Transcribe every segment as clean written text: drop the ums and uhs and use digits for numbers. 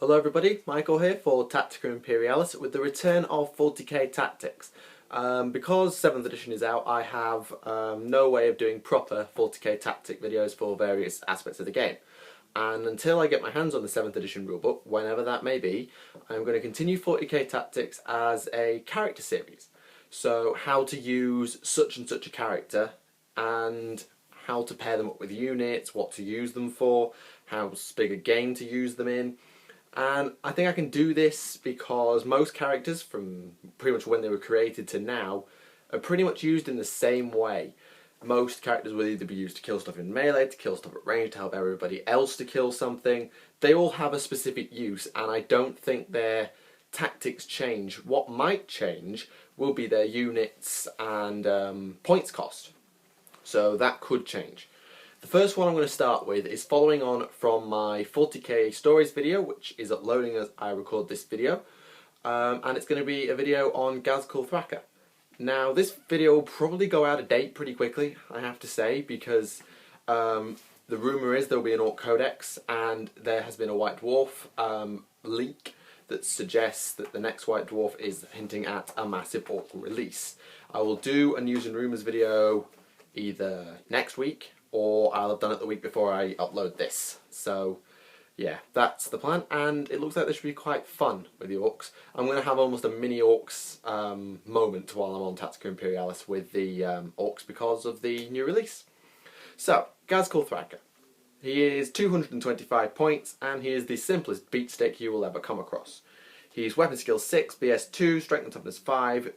Hello everybody, Michael here for Tactica Imperialis with the return of 40k Tactics. Because 7th edition is out, I have no way of doing proper 40k Tactic videos for various aspects of the game. And until I get my hands on the 7th edition rulebook, whenever that may be, I'm going to continue 40k Tactics as a character series. So how to use such and such a character, and how to pair them up with units, what to use them for, how big a game to use them in. And I think I can do this because most characters, from pretty much when they were created to now, are pretty much used in the same way. Most characters will either be used to kill stuff in melee, to kill stuff at range, to help everybody else to kill something. They all have a specific use, and I don't think their tactics change. What might change will be their units and points cost. So that could change. The first one I'm going to start with is following on from my 40k stories video, which is uploading as I record this video, and it's going to be a video on Ghazghkull Thraka. Now this video will probably go out of date pretty quickly, I have to say, because the rumour is there will be an Orc Codex, and there has been a White Dwarf leak that suggests that the next White Dwarf is hinting at a massive Orc release. I will do a news and rumours video either next week, or I'll have done it the week before I upload this. So yeah, that's the plan, and it looks like this should be quite fun with the Orcs. I'm going to have almost a mini Orcs moment while I'm on Tactica Imperialis with the Orcs because of the new release. So, Ghazghkull Thraka. He is 225 points, and he is the simplest beatstick you will ever come across. He's weapon skill 6, BS 2, strength and toughness 5,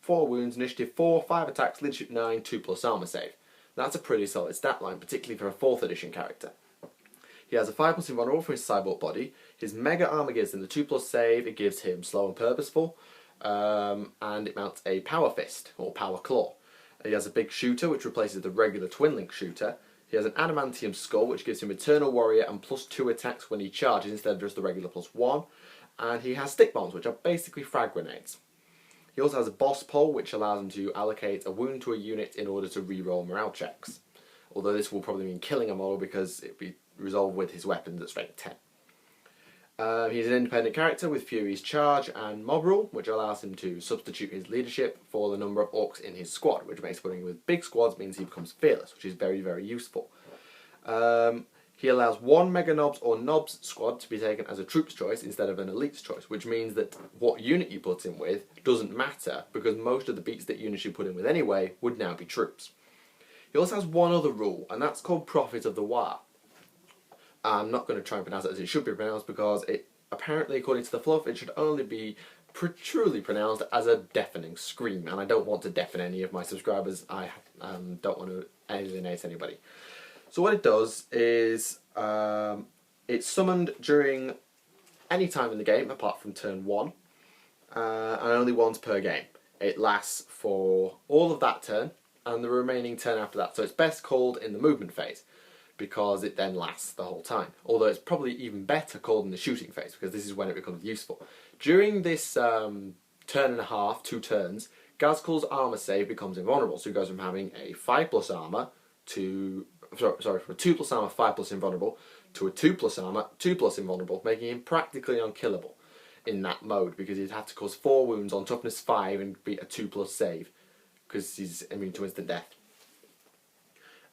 4 wounds, initiative 4, 5 attacks, leadership 9, 2+ armor save. That's a pretty solid stat line, particularly for a 4th edition character. He has a 5+ invulnerable for his cyborg body. His mega armor gives him the 2+ save, it gives him slow and purposeful, and it mounts a power fist, or power claw. He has a big shooter, which replaces the regular twin link shooter. He has an adamantium skull, which gives him eternal warrior and +2 attacks when he charges instead of just the regular +1. And he has stick bombs, which are basically frag grenades. He also has a boss pole, which allows him to allocate a wound to a unit in order to re-roll morale checks. Although this will probably mean killing a model because it will be resolved with his weapons at strength 10. He's an independent character with Fury's Charge and Mob Rule, which allows him to substitute his leadership for the number of orcs in his squad, which makes putting him with big squads means he becomes fearless, which is very, very useful. He allows one Mega Nobs or Nobs squad to be taken as a troops choice instead of an elite's choice, which means that what unit you put him with doesn't matter because most of the beats that units you put him with anyway would now be troops. He also has one other rule, and that's called Prophet of the Waaagh. I'm not going to try and pronounce it as it should be pronounced because it apparently, according to the fluff, it should only be truly pronounced as a deafening scream, and I don't want to deafen any of my subscribers. I don't want to alienate anybody. So what it does is it's summoned during any time in the game apart from turn 1, and only once per game. It lasts for all of that turn and the remaining turn after that. So it's best called in the movement phase because it then lasts the whole time. Although it's probably even better called in the shooting phase because this is when it becomes useful. During this turn and a half, 2 turns, Ghazghkull's armor save becomes invulnerable. So he goes from having a 5+ armor to from a 2+ armor, 5+ invulnerable, to a 2+ armor, 2+ invulnerable, making him practically unkillable in that mode because he'd have to cause 4 wounds on toughness 5 and beat a 2+ save because he's immune to instant death.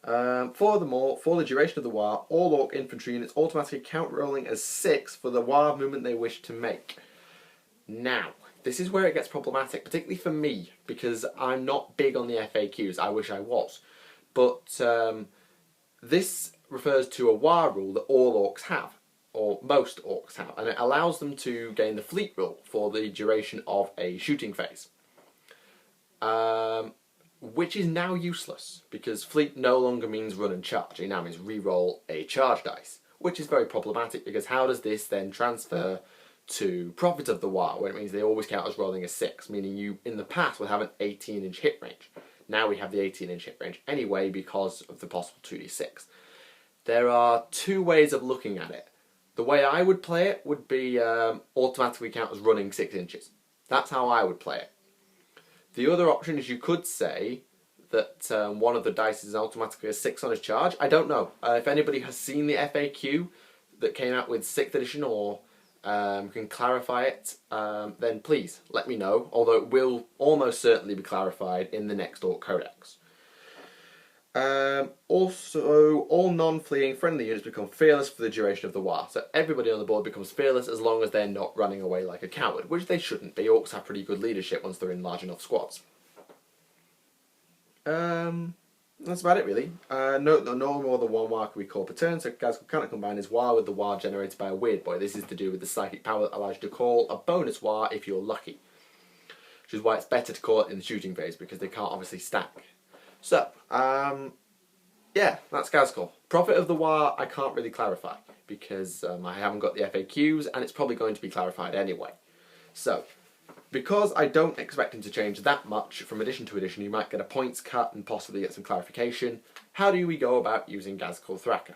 Furthermore, for the duration of the Waaagh, all Orc infantry units automatically count rolling as 6 for the Waaagh movement they wish to make. Now, this is where it gets problematic, particularly for me, because I'm not big on the FAQs. I wish I was. But this refers to a Waaagh rule that all Orcs have, or most Orcs have, and it allows them to gain the fleet rule for the duration of a shooting phase. Which is now useless, because fleet no longer means run and charge, it now means re-roll a charge dice, which is very problematic, because how does this then transfer to Prophet of the Waaagh, where it means they always count as rolling a 6, meaning you, in the past, would have an 18-inch hit range. Now we have the 18-inch hit range anyway because of the possible 2d6. There are 2 ways of looking at it. The way I would play it would be automatically count as running 6 inches. That's how I would play it. The other option is you could say that one of the dice is automatically a 6 on his charge. I don't know. If anybody has seen the FAQ that came out with 6th edition or can clarify it, then please let me know, although it will almost certainly be clarified in the next Orc Codex. Also, all non-fleeing friendly units become fearless for the duration of the Waaagh. So everybody on the board becomes fearless as long as they're not running away like a coward, which they shouldn't be. Orcs have pretty good leadership once they're in large enough squads. That's about it really. Note that no more than one Waaagh we call per turn, so Ghazghkull cannot combine his Waaagh with the Waaagh generated by a weird boy. This is to do with the psychic power that allows you to call a bonus Waaagh if you're lucky. Which is why it's better to call it in the shooting phase, because they can't obviously stack. So, yeah, that's Ghazghkull. Profit of the Waaagh I can't really clarify, because I haven't got the FAQs, and it's probably going to be clarified anyway. So, because I don't expect him to change that much from edition to edition, you might get a points cut and possibly get some clarification. How do we go about using Ghazghkull Thraka?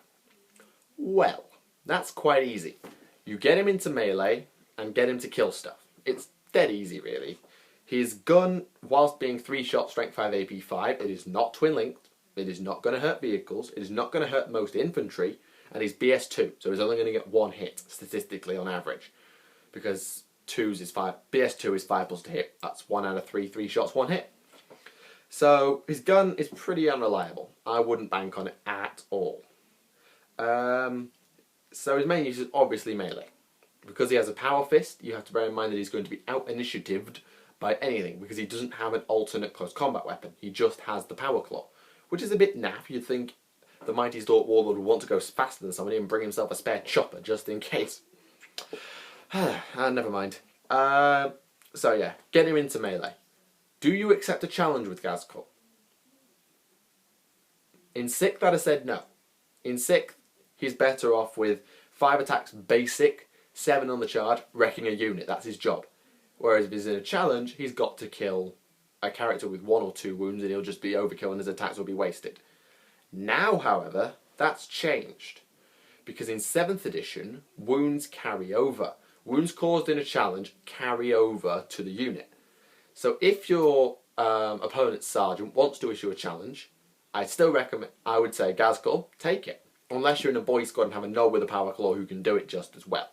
Well, that's quite easy. You get him into melee and get him to kill stuff. It's dead easy really. His gun, whilst being 3-shot, strength 5, AP 5, it is not twin-linked, it is not going to hurt vehicles, it is not going to hurt most infantry, and he's BS2, so he's only going to get 1 hit, statistically on average. Because BS2 is 5 plus to hit, that's 1 out of 3 shots, 1 hit. So his gun is pretty unreliable. I wouldn't bank on it at all. So his main use is obviously melee. Because he has a power fist, you have to bear in mind that he's going to be out-initiatived by anything, because he doesn't have an alternate close combat weapon. He just has the power claw, which is a bit naff. You'd think the mighty Orc warlord would want to go faster than somebody and bring himself a spare chopper just in case. Never mind. So yeah, get him into melee. Do you accept a challenge with Ghazghkull? In 6th, I'd have said no. In 6th, he's better off with 5 attacks basic, 7 on the charge, wrecking a unit. That's his job. Whereas if he's in a challenge, he's got to kill a character with 1 or 2 wounds and he'll just be overkill and his attacks will be wasted. Now, however, that's changed. Because in 7th edition, wounds carry over. Wounds caused in a challenge carry over to the unit. So if your opponent's sergeant wants to issue a challenge, I would say, Ghazghkull, take it. Unless you're in a boy squad and have a knob with a power claw who can do it just as well.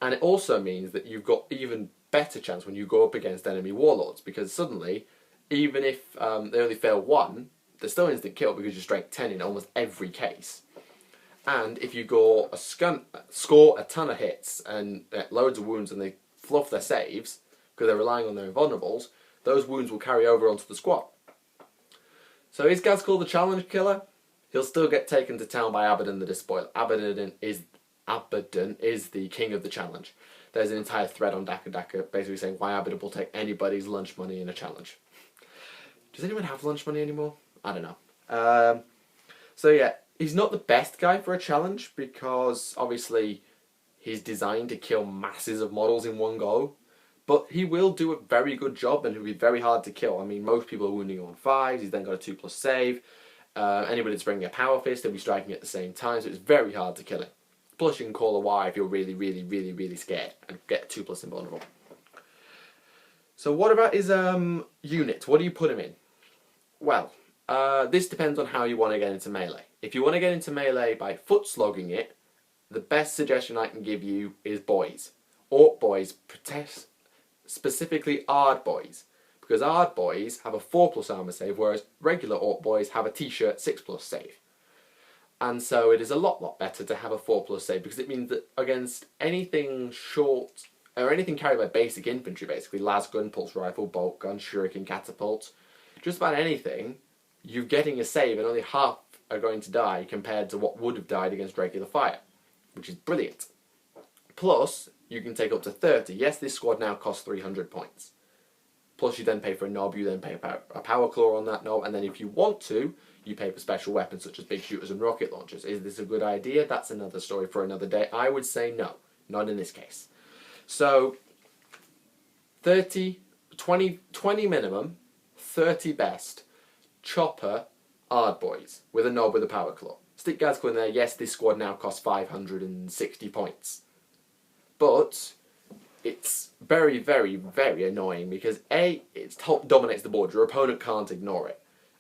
And it also means that you've got even better chance when you go up against enemy warlords, because suddenly, even if they only fail 1, they're still instant kill because you're strength 10 in almost every case. And if you go score a ton of hits and loads of wounds and they fluff their saves, because they're relying on their invulnerables, those wounds will carry over onto the squad. So is Ghazghkull the challenge killer? He'll still get taken to town by Abaddon the Despoiler. Abaddon is the king of the challenge. There's an entire thread on Daka basically saying why Abaddon will take anybody's lunch money in a challenge. Does anyone have lunch money anymore? I don't know. So yeah, he's not the best guy for a challenge because obviously he's designed to kill masses of models in one go. But he will do a very good job and he'll be very hard to kill. I mean, most people are wounding him on 5s, he's then got a 2+ save. Anybody that's bringing a power fist, they'll be striking at the same time, so it's very hard to kill him. Plus you can call a Waaagh if you're really scared and get 2+ invulnerable. So what about his unit? What do you put him in? Well, this depends on how you want to get into melee. If you want to get into melee by foot slogging it, the best suggestion I can give you is boys. Orc boys, specifically Ard boys. Because Ard boys have a 4+ armor save, whereas regular Orc boys have a t-shirt 6+ save. And so it is a lot better to have a 4+ save, because it means that against anything short, or anything carried by basic infantry basically, las gun, pulse rifle, bolt gun, shuriken, catapult, just about anything, you're getting a save and only half are going to die compared to what would have died against regular fire, which is brilliant. Plus, you can take up to 30. Yes, this squad now costs 300 points. Plus you then pay for a knob, you then pay a power claw on that knob, and then if you want to, you pay for special weapons such as big shooters and rocket launchers. Is this a good idea? That's another story for another day. I would say no, not in this case. So, 20 minimum, 30 best, chopper, Ard boys, with a knob with a power claw. Stick Ghazghkull in there, yes, this squad now costs 560 points. But it's very annoying because A, it dominates the board, your opponent can't ignore it.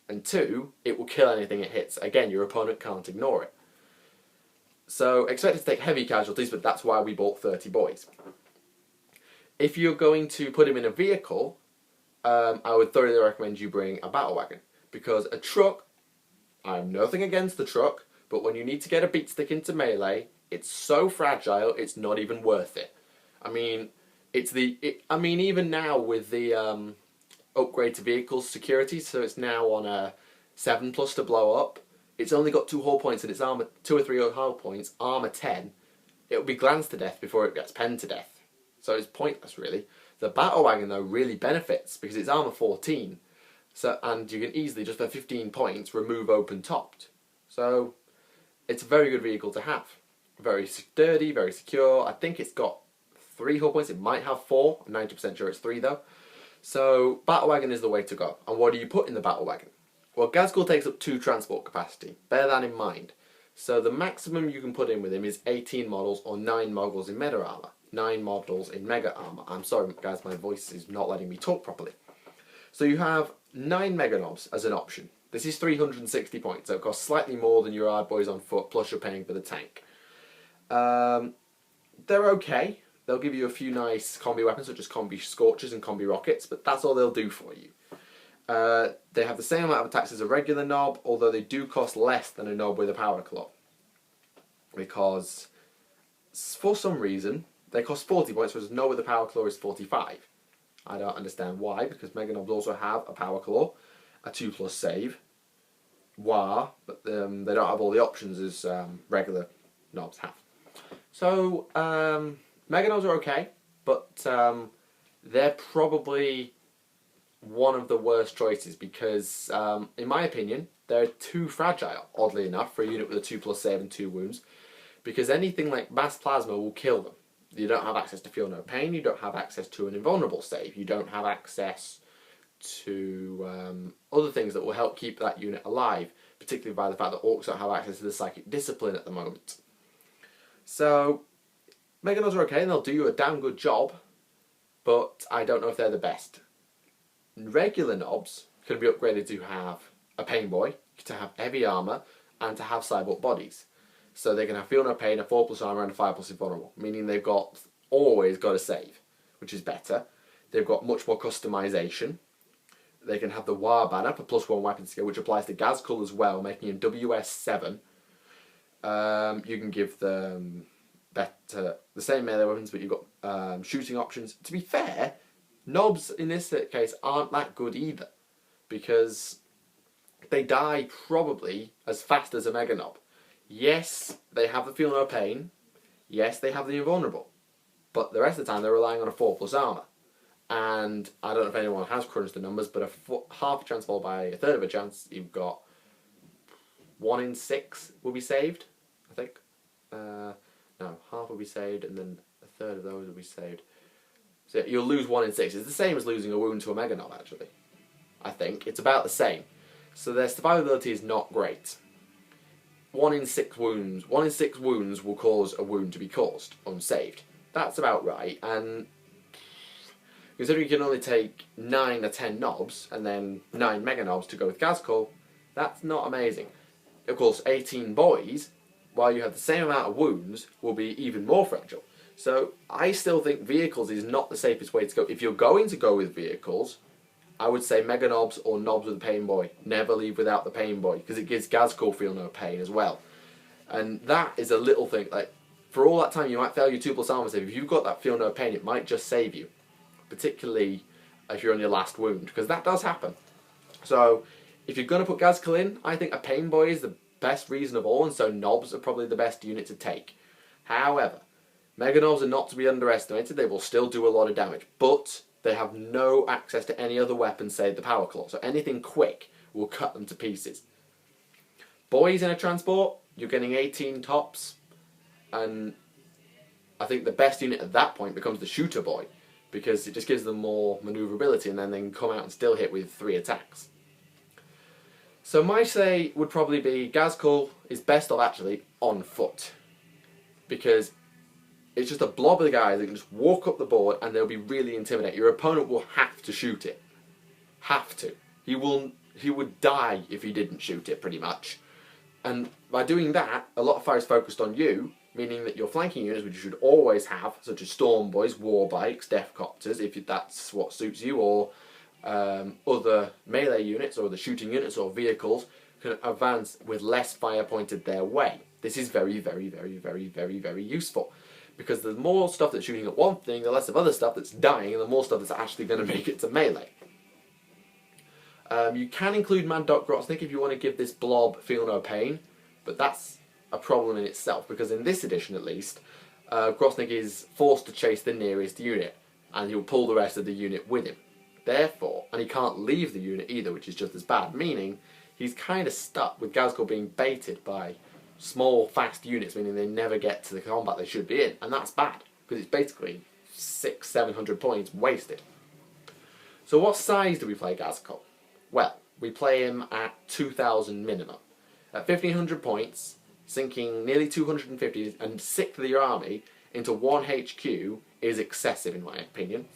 And 2, it will kill anything it hits. Again, your opponent can't ignore it. So expect to take heavy casualties, but that's why we bought 30 boys. If you're going to put him in a vehicle, I would thoroughly recommend you bring a battle wagon, because a truck, I have nothing against the truck, but when you need to get a beat stick into melee, it's so fragile, it's not even worth it. I mean, even now with the upgrade to vehicles security, so it's now on a 7+ to blow up. It's only got 2 hull points and its armor 2 or 3 hull points, armor 10. It'll be glanced to death before it gets penned to death. So it's pointless, really. The battle wagon though really benefits because it's armor 14. So, and you can easily, just for 15 points, remove open topped. So it's a very good vehicle to have. Very sturdy, very secure. I think it's got 3 hull points. It might have 4. I'm 90% sure it's 3 though. So battle wagon is the way to go. And what do you put in the battle wagon? Well, Ghazghkull takes up 2 transport capacity. Bear that in mind. So the maximum you can put in with him is 18 models or 9 models in meta armor. 9 models in mega armor. I'm sorry guys, my voice is not letting me talk properly. So you have 9 mega knobs as an option. This is 360 points, so it costs slightly more than your hard boys on foot, plus you're paying for the tank. They're okay. They'll give you a few nice combi weapons, such as combi scorchers and combi rockets, but that's all they'll do for you. They have the same amount of attacks as a regular knob, although they do cost less than a knob with a power claw. Because, for some reason, they cost 40 points, whereas a knob with a power claw is 45. I don't understand why, because mega knobs also have a power claw, a 2+ save, Waaagh, but they don't have all the options as regular knobs have. So, mega knobs are okay, but they're probably one of the worst choices because, in my opinion, they're too fragile, oddly enough, for a unit with a 2+ save and 2 wounds, because anything like mass plasma will kill them. You don't have access to Feel No Pain, you don't have access to an invulnerable save, you don't have access to other things that will help keep that unit alive, particularly by the fact that orcs don't have access to the Psychic Discipline at the moment. So, mega knobs are okay and they'll do you a damn good job, but I don't know if they're the best. Regular knobs can be upgraded to have a pain boy, to have heavy armor, and to have cyborg bodies. So they can have Feel No Pain, a 4+ armor, and a 5+ invulnerable, meaning they've always got a save, which is better. They've got much more customization. They can have the Waaagh banner, a +1 weapon skill, which applies to Ghazghkull as well, making him WS7. You can give them the same melee weapons, but you've got shooting options. To be fair, knobs in this case aren't that good either, because they die probably as fast as a mega knob. Yes, they have the Feel No Pain. Yes, they have the invulnerable. But the rest of the time they're relying on a 4+ armor. And I don't know if anyone has crunched the numbers, but half a chance followed by a third of a chance, you've got 1 in 6 will be saved, I think. No, half will be saved and then a third of those will be saved. So you'll lose 1 in 6. It's the same as losing a wound to a mega knob, actually. I think. It's about the same. So their survivability is not great. 1 in 6 wounds. 1 in 6 wounds will cause a wound to be caused, unsaved. That's about right, and considering you can only take 9 or 10 knobs, and then 9 mega knobs to go with Ghazghkull, that's not amazing. Of course, 18 boys, while you have the same amount of wounds, will be even more fragile. So, I still think vehicles is not the safest way to go. If you're going to go with vehicles, I would say mega knobs or knobs with a pain boy. Never leave without the pain boy, because it gives Ghazghkull Feel No Pain as well. And that is a little thing, like, for all that time you might fail your 2+ armor save. If you've got that Feel No Pain, it might just save you. Particularly if you're on your last wound, because that does happen. So, if you're going to put Ghazghkull in, I think a pain boy is the best reason of all, and so knobs are probably the best unit to take. However, mega knobs are not to be underestimated. They will still do a lot of damage, but they have no access to any other weapon save the power claw, so anything quick will cut them to pieces. Boys in a transport, you're getting 18 tops, and I think the best unit at that point becomes the shooter boy, because it just gives them more manoeuvrability, and then they can come out and still hit with 3 attacks. So my say would probably be Ghazghkull is best off actually on foot, because it's just a blob of the guys that can just walk up the board and they'll be really intimidating. Your opponent will have to shoot it. Have to. He would die if he didn't shoot it, pretty much. And by doing that, a lot of fire is focused on you, meaning that your flanking units, which you should always have, such as storm boys, war bikes, deathcopters, if that's what suits you, or other melee units or the shooting units or vehicles, can advance with less fire pointed their way. This is very, very, very, very, very, very useful, because the more stuff that's shooting at one thing, the less of other stuff that's dying, and the more stuff that's actually going to make it to melee. You can include Mad Dog Grotznik if you want to give this blob feel no pain, but that's a problem in itself, because in this edition at least, Grotznik is forced to chase the nearest unit, and he'll pull the rest of the unit with him. Therefore, and he can't leave the unit either, which is just as bad, meaning he's kind of stuck with Ghazghkull being baited by small, fast units, meaning they never get to the combat they should be in, and that's bad, because it's basically 600-700 points wasted. So what size do we play Ghazghkull? Well, we play him at 2,000 minimum. At 1,500 points, sinking nearly 250 and sixth of your army into 1 HQ is excessive in my opinion.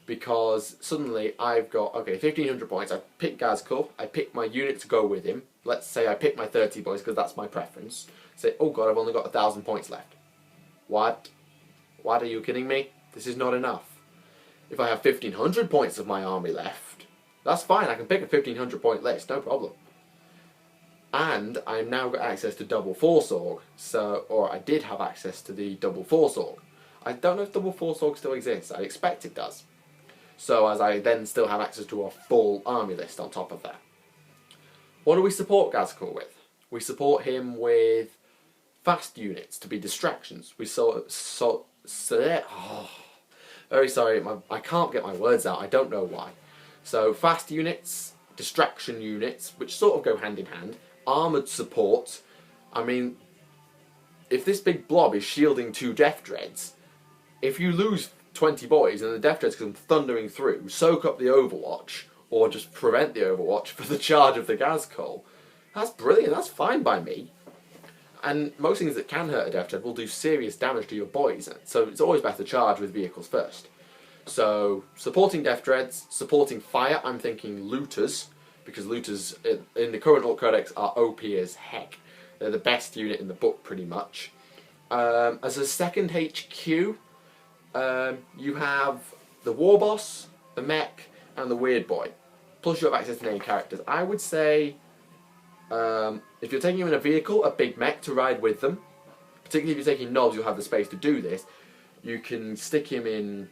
Because suddenly I've got, okay, 1,500 points, I pick Ghazghkull, I pick my unit to go with him. Let's say I pick my 30 boys because that's my preference. Say, oh god, I've only got 1,000 points left. What? What, are you kidding me? This is not enough. If I have 1,500 points of my army left, that's fine, I can pick a 1,500 point list, no problem. And I've now got access to double Force Org, or I did have access to the double Force Org. I don't know if double Force Org still exists, I expect it does. So as I then still have access to a full army list on top of that. What do we support Ghazghkull with? We support him with fast units to be distractions. We very sorry, I can't get my words out, I don't know why. So fast units, distraction units, which sort of go hand in hand, armoured support. I mean, if this big blob is shielding 2 Death Dreads, if you lose 20 boys and the Death Dreads come thundering through, soak up the Overwatch, or just prevent the Overwatch for the charge of the Ghazghkull, that's brilliant, that's fine by me. And most things that can hurt a Death Dread will do serious damage to your boys, so it's always better to charge with vehicles first. So, supporting Death Dreads, supporting fire, I'm thinking looters, because looters in the current Orc Codex are OP as heck. They're the best unit in the book, pretty much. As a second HQ, you have the War Boss, the Mech, and the Weird Boy. Plus you have access to named characters. I would say, if you're taking him in a vehicle, a big Mech to ride with them, particularly if you're taking knobs, you'll have the space to do this. You can stick him in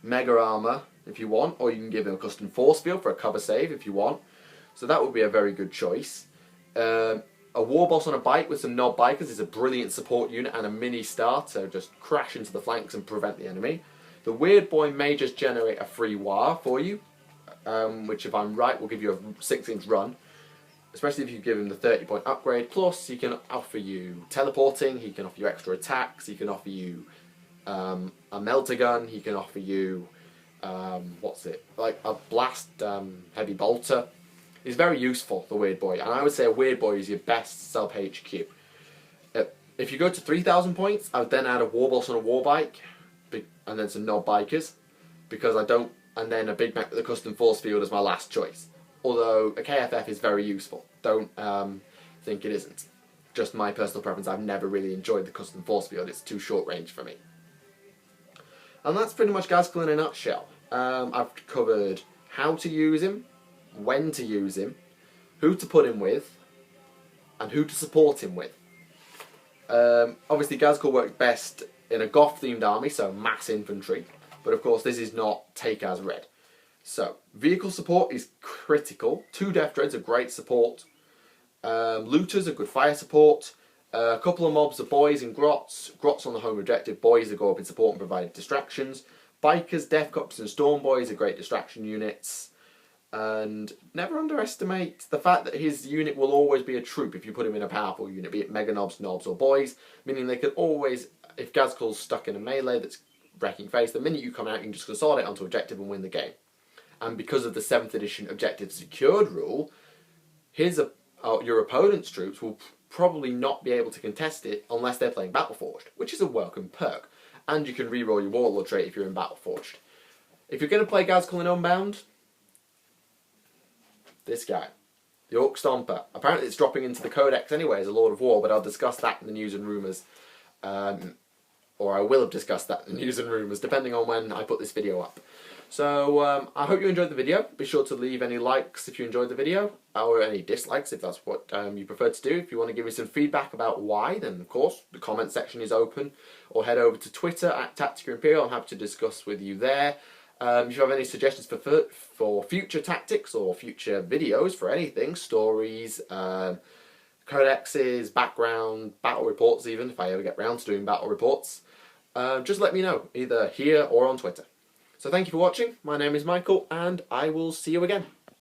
Mega Armour if you want, or you can give him a custom force field for a cover save if you want. So that would be a very good choice. A War Boss on a bike with some knob bikers is a brilliant support unit and a mini start, so just crash into the flanks and prevent the enemy. The Weird Boy may just generate a free Waaagh for you, which if I'm right will give you a 6-inch run, especially if you give him the 30-point upgrade. Plus he can offer you teleporting, he can offer you extra attacks, he can offer you a melter gun, he can offer you like a blast heavy bolter. He's very useful, the Weird Boy, and I would say a Weird Boy is your best sub HQ. If you go to 3,000 points, I would then add a War Boss on a war bike, and then some knob bikers, because and then a big mech with a custom force field as my last choice. Although a KFF is very useful, don't think it isn't. Just my personal preference, I've never really enjoyed the custom force field, it's too short range for me. And that's pretty much Ghazghkull in a nutshell. I've covered how to use him, when to use him, who to put him with, and who to support him with. Obviously Ghazghkull works best in a Goth themed army, so mass infantry, but of course this is not take as read. So, vehicle support is critical. 2 Death Dreads are great support. Looters are good fire support. A couple of mobs are boys and grots. Grots on the home objective, boys that go up in support and provide distractions. Bikers, Deathcopters and Storm Boys are great distraction units. And never underestimate the fact that his unit will always be a troop if you put him in a powerful unit, be it Mega Knobs, Knobs or Boys, meaning they can always, if Ghazghkull's stuck in a melee that's wrecking face, the minute you come out you can just consolidate onto objective and win the game. And because of the 7th edition objective secured rule, your opponent's troops will probably not be able to contest it unless they're playing Battleforged, which is a welcome perk. And you can reroll your Warlord trait if you're in Battleforged. If you're going to play Ghazghkull in Unbound, this guy. The Orc Stomper. Apparently it's dropping into the Codex anyway as a Lord of War, but I'll discuss that in the news and rumours. Or I will have discussed that in the news and rumours, depending on when I put this video up. So I hope you enjoyed the video. Be sure to leave any likes if you enjoyed the video, or any dislikes if that's what you prefer to do. If you want to give me some feedback about why, then of course the comment section is open, or head over to Twitter at Tactica Imperial. I'm happy to discuss with you there. If you have any suggestions for future tactics or future videos for anything, stories, codexes, background, battle reports even, if I ever get round to doing battle reports, just let me know, either here or on Twitter. So thank you for watching, my name is Michael, and I will see you again.